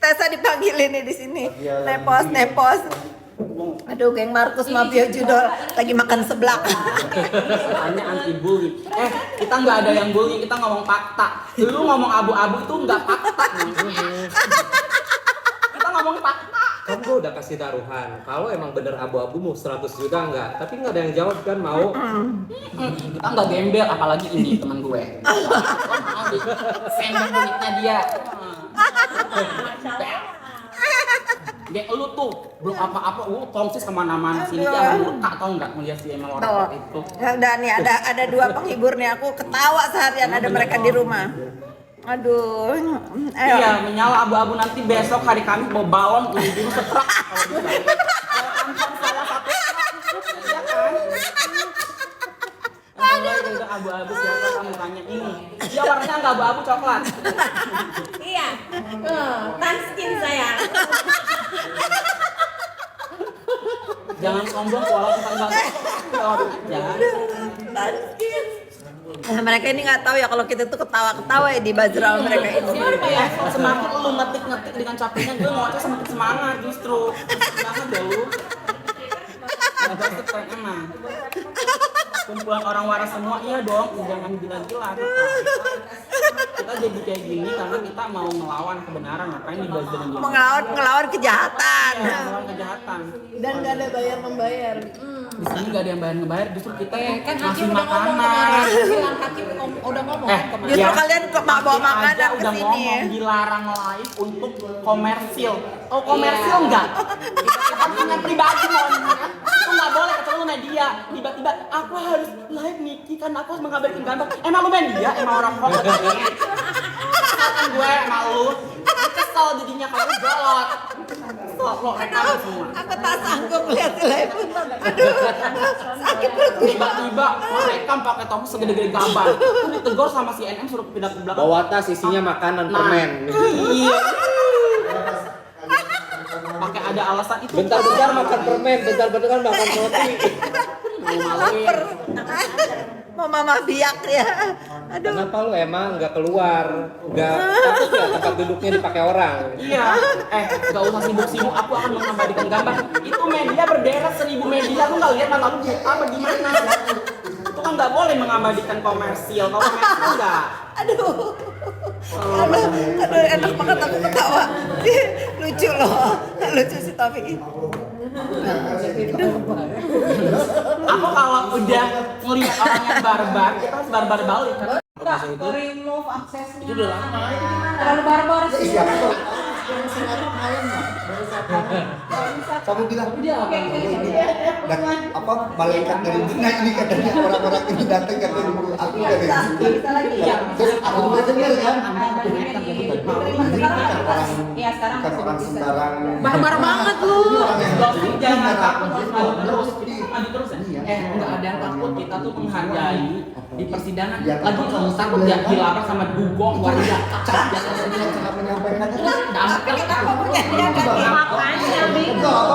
Tessa dipanggilin nih di sini. Nepos. Aduh, geng Markus Mafia Judol lagi makan seblak. Hanya anti bully. Kita nggak ada yang bully, kita ngomong fakta. Lu ngomong abu-abu itu nggak fakta. Kita ngomong fakta. Kan gue udah kasih taruhan. Kalau emang bener abu-abu mau 100 juta enggak, tapi nggak ada yang jawab kan mau. Kita nggak gembel, apalagi ini teman gue. Mau sendok duitnya dia. Geng lu tuh belum apa-apa, tongsis kemana-mana sini dia murka tau nggak melihat si Emma orang itu. Ya udah nih ada dua penghibur nih, aku ketawa seharian ada mereka di rumah. Aduh, ayo. Iya, menyala abu-abu nanti besok hari Kamis bawa balon ujung setrak. Udah abu-abu siapa kamu tanya ini? Dia warnanya nggak abu-abu coklat. Iya, Tanskin saya. Jangan sombong walau bukan banget. Jangan. Nah, mereka ini nggak tahu ya kalau kita tuh ketawa-ketawa ya di bajral mereka ini. Siapa ya? Semakin lu ngetik-ngetik dengan capeknya, gue ngoceh semakin semangat justru. Semangat deh lu. Nggak keren emang. Kumpulan orang waras semua, iya dong, jangan gila-gila. Kita jadi kayak gini karena kita mau melawan kebenaran, ngapain dibazir gitu. Ngelawan kejahatan. Iya, melawan kejahatan. Dan gak ada bayar-membayar. Di sini gak ada yang bayar-ngebayar, justru kita Kan ngasih Hakim udah ngomong makanan. kemarin. Hakim udah ngomong kemarin. Justru Ya, kalian bawa makanan aja ke udah sini. ngomong dilarang live untuk komersil. Oh komersil enggak? Kepentingan pribadi maunya. Itu nggak boleh ketemu media. Tiba-tiba aku harus live Niki kan aku harus mengabarkan gambar. Emang lu media? Emang orang kok? Kan gue emang lu. Kesel jadinya kamu bolot. Lo rekam semua. Aku tak sanggup lihat live. Aduh, sakit perut. Tiba-tiba merekam pakai topi segede-gede gambar. Itu ditegur sama CNN suruh pindah ke belakang. Bawa tas isinya makanan permen. Iya. Pakai ada alasan itu. Bentar-bentar makan permen, bentar-bentar makan roti. Malu-maluin. Mau mama biak ya. Aduh. Kenapa lu emang nggak keluar? Nggak takut ya tempat duduknya dipakai orang? Iya, gak usah sibuk-sibuk, aku akan mengabadikan gambar. Itu media berderet 1000 media, lu gak lihat mata lu apa gimana? Itu kan gak boleh mengabadikan komersil, kalau komersil enggak. Aduh, enak banget aku ketawa. Lucu loh, lucu si Taufik. Aku kalau udah ngelihat orang yang barbar, kita harus barbar balik kan? Remove aksesnya. Itu udah lama. Terlalu barbar sih. Kamu bilang dan apa malaikat dari dunia ini katanya orang-orang ini datang katanya dulu aku dari situ. Terus aku juga dengar kan. Iya sekarang Kan orang sembarang. barbar banget lu. Jangan takut, terus lanjut terus ya. Nggak ada yang takut, kita tuh menghargai di persidangan. Lagi kalau takut ya dilapor sama dugong, warga kacau. Cara menyampaikan itu. Kenapa punya dia gak Makanya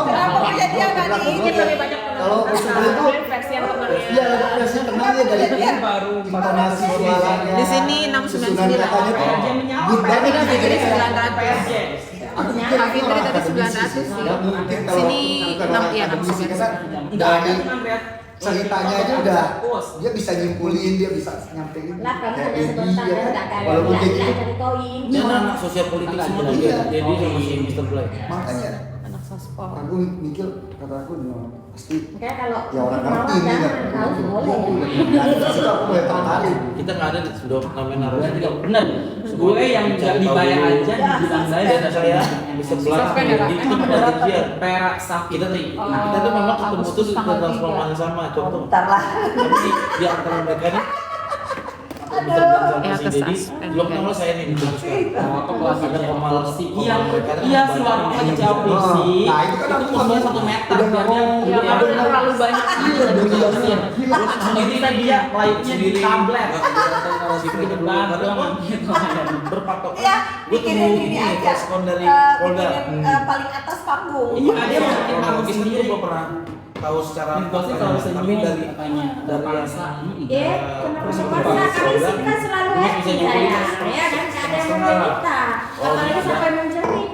Kenapa punya dia gak mungkin lebih banyak Kalau seperti itu, versi yang kemarin. iya ada versi tenangnya dari ini Baru intonasi suaranya. Di sini susunan katanya tuh good banget Tidak, sih. jadi 900. Aku pikir Kak Fitri orang tadi akademisi 900 sih. nggak mungkin kalau Sini bukan 6, orang iya, akademisi 600. kan dari ceritanya aja udah dia bisa nyimpulin, dia bisa nyampein Lah kamu kayak hanya sebut Dedi standar ya enggak kan. kayak Walaupun kayak enggak gitu jadi koin. dan anak sosial politik semua tuh Dedi sama si Mr. Black. makanya Anak saspol. aku mikir kata aku pasti Kayak kalau ya orang mau ngerti nih jangan kan. tahu boleh. Dari situ aku mulai tertarik. Kita nggak ada sudah namanya naruhnya juga. Bener, gue yang nggak dibayar aja dibilang saya Dan saya di sebelah Dedi itu benar dia. perak sakit. Nah, kita tuh memang ketemu tuh sudah transformasi sama contoh. Bentar lah. Tapi di antara mereka nih Ya, si Dedi kesuspend. belum kenal saya nih diputuskan. Atau kelas Ada Komal Iya, iya si warung lagi jauh puisi. Nah, itu kan aku kursinya ngomong 1 meter udah biar dia ngomong, Ya udah karena terlalu banyak. Iya, dunianya. Jadi kan dia live-nya di tablet. berpatok. Ya, Gue tunggu bikinin ini aja. respon dari Polda. Bikinin paling atas panggung. Iya, dia mau bikin Kalau bagus Gis itu sendiri. gue pernah tahu secara Gosip selalu tapi senyum dari katanya. dari yang Ya, kenapa kami sih kan selalu Ini bisa happy nyampein saya. Ya kan, nggak ada yang memberi kita. Apalagi sampai menjerit.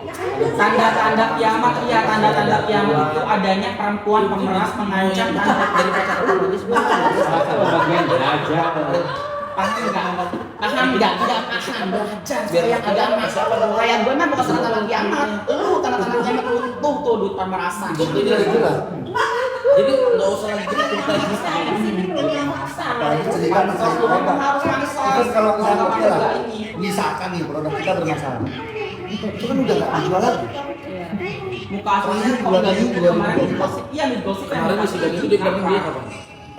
Tanda-tanda kiamat, iya tanda-tanda kiamat itu adanya perempuan pemeras mengancam anak dari pacar otomatis. Paham nggak? Paham nggak? Tidak paham. Belajar yang agama. Kayak gue mah bukan tanda-tanda kiamat. Lu tanda-tanda kiamat tuh duit pemerasan. Jadi nggak usah lagi cerita lagi. Apalagi sedikit itu kalau misalkan nih produk kita bermasalah, itu kan udah nggak dijual lagi. Muka aslinya kalau nggak dijual kemarin digosip, iya digosip Kemarin masih dan itu dia bilang dia apa?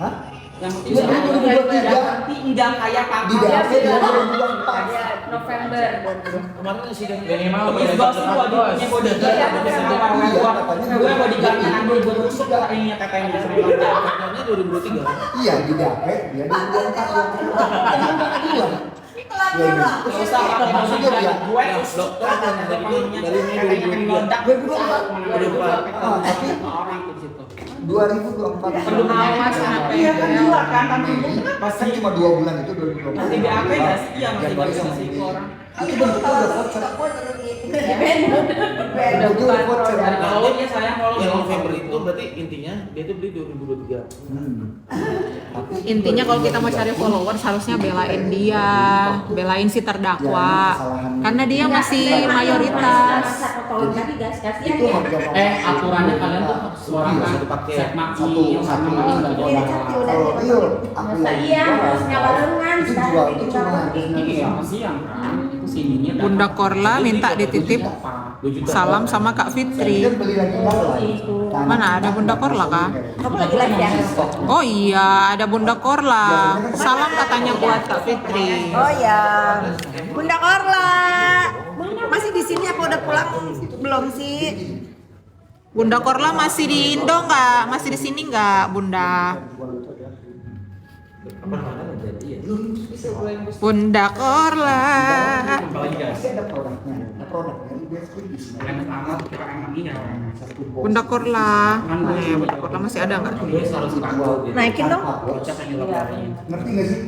Hah? yang Iya, tinggal kayak Di papa. DAP 2024. November. Kemarin masih dan Minimal Habis gosip gua punya bodyguard, gue bodyguard nanti gue tusuk ininya tetenya sama dia. katanya 2023. Iya di DAP dia 2024. Kenapa nggak dijual? Ya ini. Gak usah pakai bodyguard, gue tusuk Dokter dari ini 2023. 2024. Tapi orang di situ. 2024. Perlu awas sampai iya kan gila kan tapi kenapa Kan sih? cuma 2 bulan itu 2024. Masih BAP nggak sih? Iya masih Januari bisa sama sih Juli. orang. Itu bentuknya udah voucher. Udah bukan voucher. produk. Kalau dia sayang kalau Yang November itu berarti intinya dia tuh beli 2023. Intinya kalau kita mau cari followers harusnya belain dia, belain si terdakwa, karena dia masih mayoritas. Itu harga aturannya kalian tuh suarakan dipakai. set maki sama maki nggak boleh. kalau real aku lagi Iya, harusnya barengan. itu jual itu cuma harga Iya siang kan itu sininya. Bunda Korla minta dititip salam sama Kak Fitri. kan beli lagi lagi. Mana ada Bunda Korla kah? Kamu lagi live ya? Oh iya, ada Bunda Korla. Salam katanya buat Kak Fitri. Oh ya, Bunda Korla. Masih di sini apa udah pulang? Belum sih. Bunda Korla masih di Indo nggak? Masih di sini nggak, Bunda? Bunda Korla. Pasti ada produknya. Ada produknya dia skripsi. Enak amat kira emang iya. Bunda Korla. Nih, Bunda Korla masih ada nggak? Naikin dong. Ngerti nggak sih?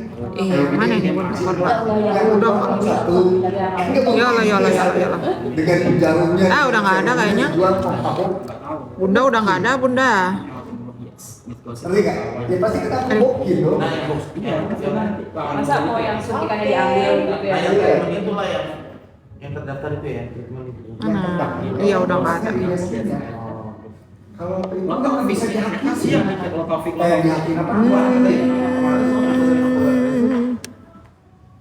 Mana ini Bunda Korla? Udah nggak? Satu. Yalah. Dengan jarumnya. Ah, udah nggak ada kayaknya. Jual pampakok. Bunda udah nggak ada, Bunda. Ngerti nggak? Ya pasti kita bokin dong. Masa mau yang suntikannya diambil gitu ya? Yang itu lah yang terdaftar itu ya. Mana? Iya, udah nggak ada. Kalau Lo nggak bisa dihakin sih yang mikir lo Taufik lo. dihakin apa?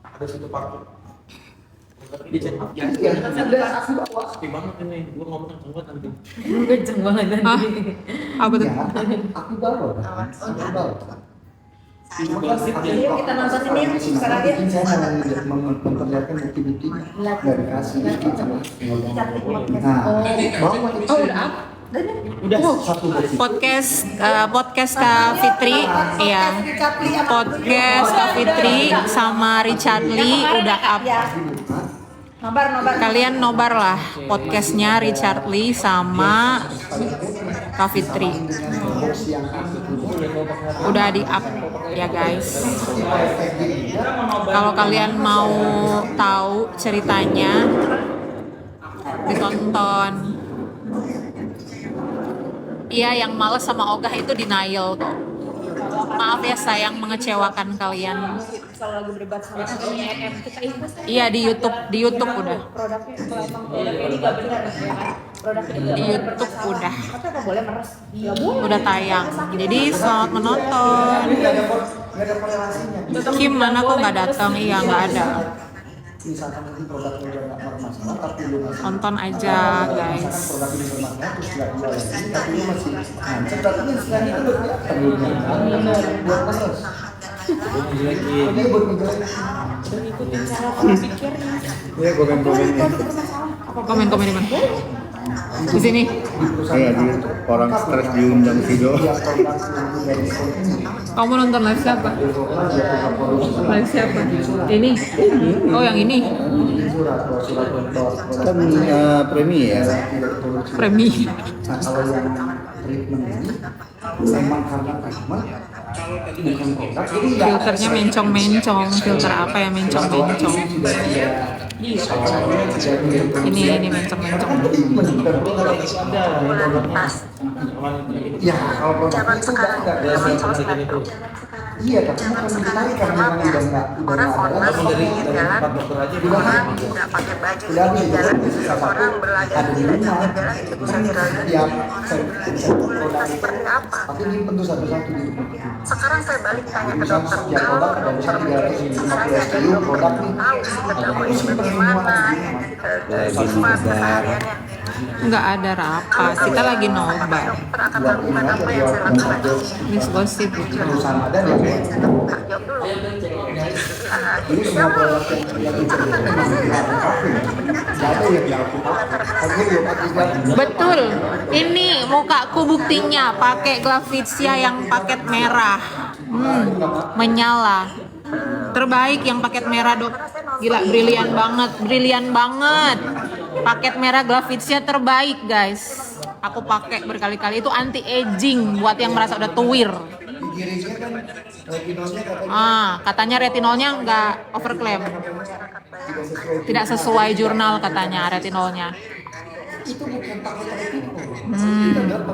Ada satu partai. Dicek ya. Ada aku bawa. Sepi banget ini. Gua ngomong kenceng banget nanti. Kenceng banget tadi. Ah, apa tuh? Ya, aku bawa. Aku bawa. Yuk kita nonton ini yuk sekarang ya. Saya mau memperlihatkan bukti-bukti dari kasih gitu. Nah, bawa itu. Oh, udah up. Udah Satu bukti. Podcast Kak Fitri, iya. Podcast Kak Fitri sama Richard Lee udah up. Nobar. Kalian nobar lah podcastnya Richard Lee sama Kak Fitri. Udah di up ya guys. Kalau kalian mau tahu ceritanya ditonton. Iya, yang males sama Ogah itu denial kok. Maaf ya sayang mengecewakan kalian. Selalu lagi berdebat sama EM kita itu. Iya di YouTube udah. Produknya ini nggak benar ya kan? Produknya Di YouTube udah. Tapi apa boleh meres? Nggak boleh. Udah tayang. Jadi selamat menonton. Nggak ada korelasinya. Kim mana kok nggak datang? Iya nggak ada. Misalkan mungkin produknya udah nggak bermasalah, tapi lu masih Tonton aja guys. misalkan produk ini bermasalah terus nggak jual lagi, tapi lu masih ngancet, berarti kan istilahnya itu udah kelihatan lu nyangka buat meres. Dia buat ngejelekin. Iya, komen-komennya. Komen di mana? Di sini. Kayak di orang stres diundang Sido. Kamu nonton live siapa? Live siapa? Ini. Oh yang ini. Kan premier. Premi. Nah kalau yang treatment ini memang karena treatment bukan produk, jadi nggak Filternya mencong-mencong. Filter apa ya mencong-mencong? Ini mencong-mencong. Ya, kalau produk itu enggak. Iya, tapi bukan mencari karena memang udah enggak ada dari tempat dokter aja udah orang ada di rumah tiap produk tapi ini tentu satu-satu di rumah. Sekarang saya balik tanya ke dokter setiap produk ada misalnya 350 produk nih terus bagaimana Nggak ada rapat, kita lagi nobar. Miss gosip gitu. Ini semua produk yang Betul. Ini mukaku buktinya pakai Glavitsia yang paket merah. Menyala. Terbaik yang paket merah, Dok. Gila, brilian banget. Paket merah Glavitsia terbaik, guys. Aku pakai berkali-kali, itu anti aging buat yang merasa udah tuwir. Katanya retinolnya nggak overclaim. Tidak sesuai jurnal katanya retinolnya. Itu bukan paket retinol. Itu adalah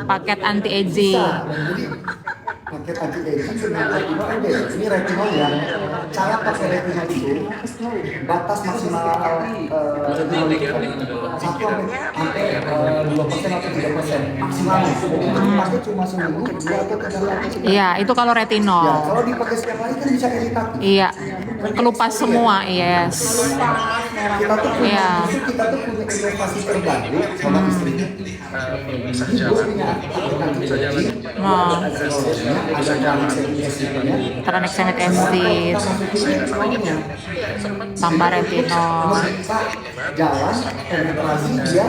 Paket anti aging. Jadi paket anti aging dengan retinol ada. Ini retinol yang cara pakai retinol itu batas maksimal retinol itu 1-2% atau 3% maksimalnya. Dipakai cuma seminggu 2 atau 3 hari. Iya, itu kalau retinol. Ya, kalau dipakai setiap hari kan bisa iritatif. Iya, kelupas semua, yes. Kita tuh punya, Iya. kita tuh punya inovasi terbaru sama istrinya. Jadi gue punya paket anti aging. Ada Tranexamic acid, tambah retinol. Jalan penetrasi dia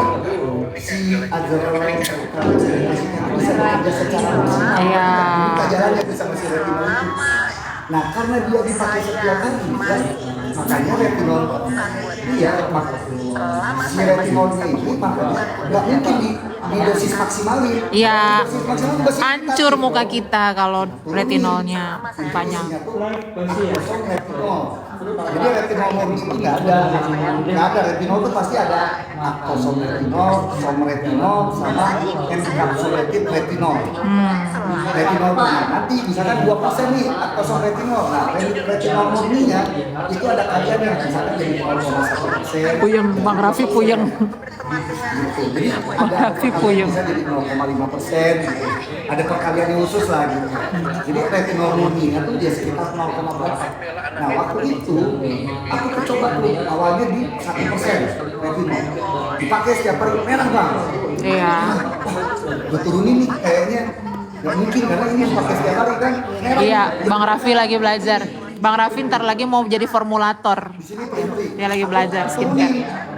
si adrenalin bisa bekerja secara maksimal. Iya. Buka jalannya bisa masih retinol itu. Nah karena dia dipakai setiap hari, makanya retinol si retinolnya ini makanya nggak mungkin di dosis maksimalin. Iya, hancur muka kita kalau retinolnya banyak. Jadi retinol murni itu nggak ada retinol itu pasti ada aktosoretinol, somretinol, sama encapsulated retinol. Retinol nanti misalkan 2% nih aktosoretinol. Nah, retinol murninya itu ada kaliannya misalkan jadi 0,1%. Puyeng, Bang Raffi puyeng. Jadi ada puyeng. bisa jadi 0,5%. Ada perkalian khusus lah gitu. Jadi retinol murninya tuh dia sekitar 0, berapa. Nah waktu itu aku coba tuh awalnya di 1% retinol. Dipakai setiap hari merah bang. Iya. Gue turunin nih kayaknya nggak mungkin karena ini pakai setiap hari kan merah. Iya, Bang Raffi lagi belajar. Bang Raffi ntar lagi mau jadi formulator. Di sini berhenti. Dia lagi belajar skincare.